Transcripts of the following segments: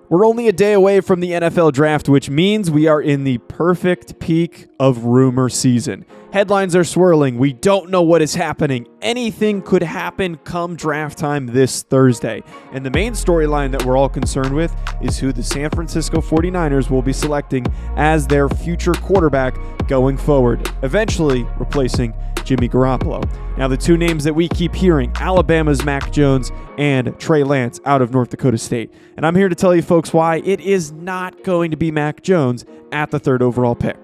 We're only a day away from the NFL draft, which means we are in the perfect peak of rumor season. Headlines are swirling. We don't know what is happening. Anything could happen come draft time this Thursday. And the main storyline that we're all concerned with is who the San Francisco 49ers will be selecting as their future quarterback going forward, eventually replacing Jimmy Garoppolo. Now, the two names that we keep hearing, Alabama's Mac Jones and Trey Lance out of North Dakota State. And I'm here to tell you folks why it is not going to be Mac Jones at the third overall pick.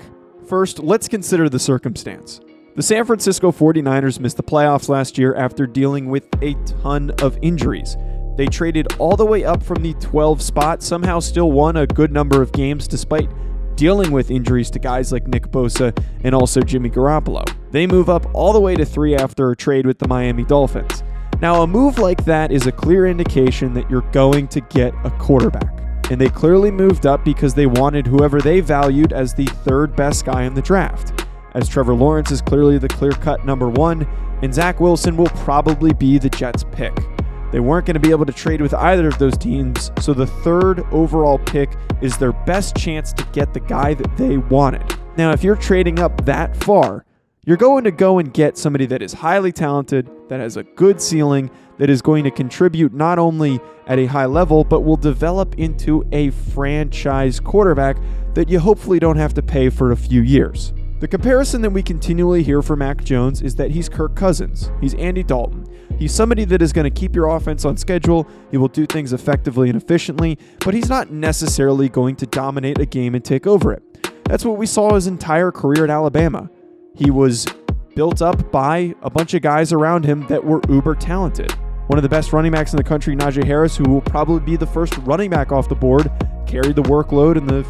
First, let's consider the circumstance. The San Francisco 49ers missed the playoffs last year after dealing with a ton of injuries. They traded all the way up from the 12 spot, somehow still won a good number of games despite dealing with injuries to guys like Nick Bosa and also Jimmy Garoppolo. They move up all the way to 3 after a trade with the Miami Dolphins. Now, a move like that is a clear indication that you're going to get a quarterback. And they clearly moved up because they wanted whoever they valued as the third best guy in the draft, as Trevor Lawrence is clearly the clear-cut number 1, and Zach Wilson will probably be the Jets' pick. They weren't going to be able to trade with either of those teams, so the third overall pick is their best chance to get the guy that they wanted. Now, if you're trading up that far, you're going to go and get somebody that is highly talented, that has a good ceiling, that is going to contribute not only at a high level, but will develop into a franchise quarterback that you hopefully don't have to pay for a few years. The comparison that we continually hear for Mac Jones is that he's Kirk Cousins. He's Andy Dalton. He's somebody that is going to keep your offense on schedule. He will do things effectively and efficiently, but he's not necessarily going to dominate a game and take over it. That's what we saw his entire career at Alabama. He was built up by a bunch of guys around him that were uber talented. One of the best running backs in the country, Najee Harris, who will probably be the first running back off the board, carried the workload and the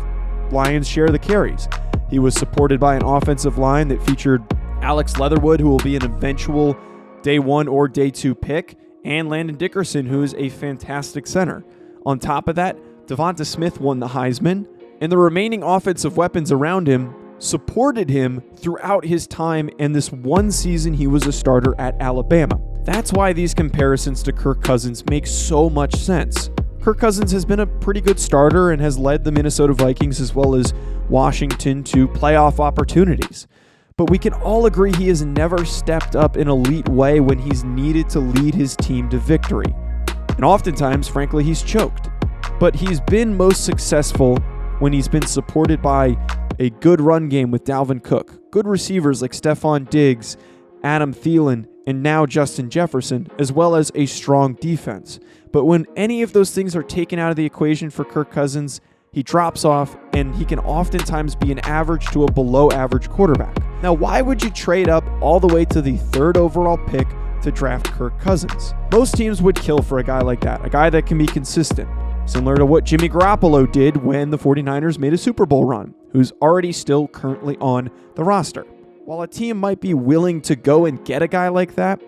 Lions share the carries. He was supported by an offensive line that featured Alex Leatherwood, who will be an eventual day 1 or day 2 pick, and Landon Dickerson, who is a fantastic center. On top of that, Devonta Smith won the Heisman, and the remaining offensive weapons around him supported him throughout his time and this one season he was a starter at Alabama. That's why these comparisons to Kirk Cousins make so much sense. Kirk Cousins has been a pretty good starter and has led the Minnesota Vikings as well as Washington to playoff opportunities. But we can all agree he has never stepped up in an elite way when he's needed to lead his team to victory. And oftentimes, frankly, he's choked. But he's been most successful when he's been supported by a good run game with Dalvin Cook, good receivers like Stephon Diggs, Adam Thielen, and now Justin Jefferson, as well as a strong defense. But when any of those things are taken out of the equation for Kirk Cousins, he drops off, and he can oftentimes be an average to a below-average quarterback. Now, why would you trade up all the way to the third overall pick to draft Kirk Cousins? Most teams would kill for a guy like that, a guy that can be consistent, similar to what Jimmy Garoppolo did when the 49ers made a Super Bowl run, who's already still currently on the roster. While a team might be willing to go and get a guy like that,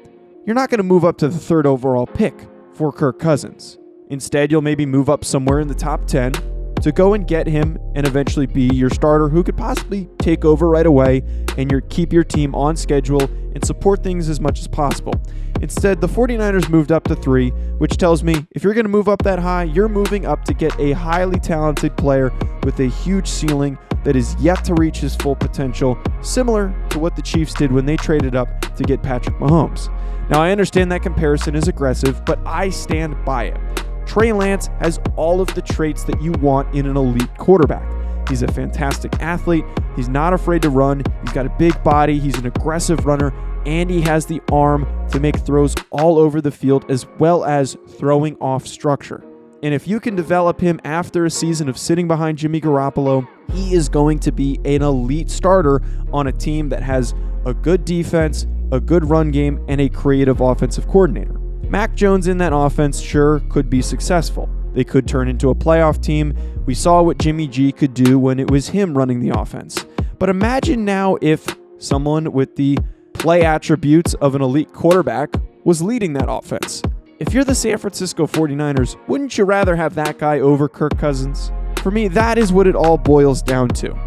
you're not going to move up to the third overall pick for Kirk Cousins. Instead, you'll maybe move up somewhere in the top 10 to go and get him and eventually be your starter who could possibly take over right away and keep your team on schedule and support things as much as possible. Instead, the 49ers moved up to 3, which tells me if you're going to move up that high, you're moving up to get a highly talented player with a huge ceiling that is yet to reach his full potential, similar to what the Chiefs did when they traded up to get Patrick Mahomes. Now, I understand that comparison is aggressive, but I stand by it. Trey Lance has all of the traits that you want in an elite quarterback. He's a fantastic athlete. He's not afraid to run. He's got a big body. He's an aggressive runner, and he has the arm to make throws all over the field as well as throwing off structure. And if you can develop him after a season of sitting behind Jimmy Garoppolo, he is going to be an elite starter on a team that has a good defense, a good run game, and a creative offensive coordinator. Mac Jones in that offense sure could be successful. They could turn into a playoff team. We saw what Jimmy G could do when it was him running the offense. But imagine now if someone with the play attributes of an elite quarterback was leading that offense. If you're the San Francisco 49ers, wouldn't you rather have that guy over Kirk Cousins? For me, that is what it all boils down to.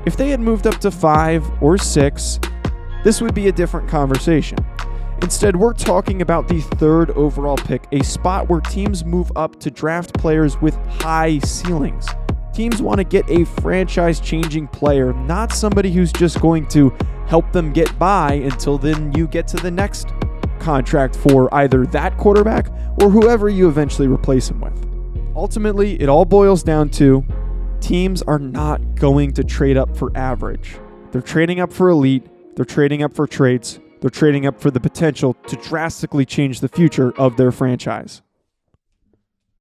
If they had moved up to 5 or 6, this would be a different conversation. Instead, we're talking about the 3rd overall pick, a spot where teams move up to draft players with high ceilings. Teams want to get a franchise-changing player, not somebody who's just going to help them get by until then you get to the next contract for either that quarterback or whoever you eventually replace him with. Ultimately, it all boils down to teams are not going to trade up for average. They're trading up for elite, they're trading up for traits, they're trading up for the potential to drastically change the future of their franchise.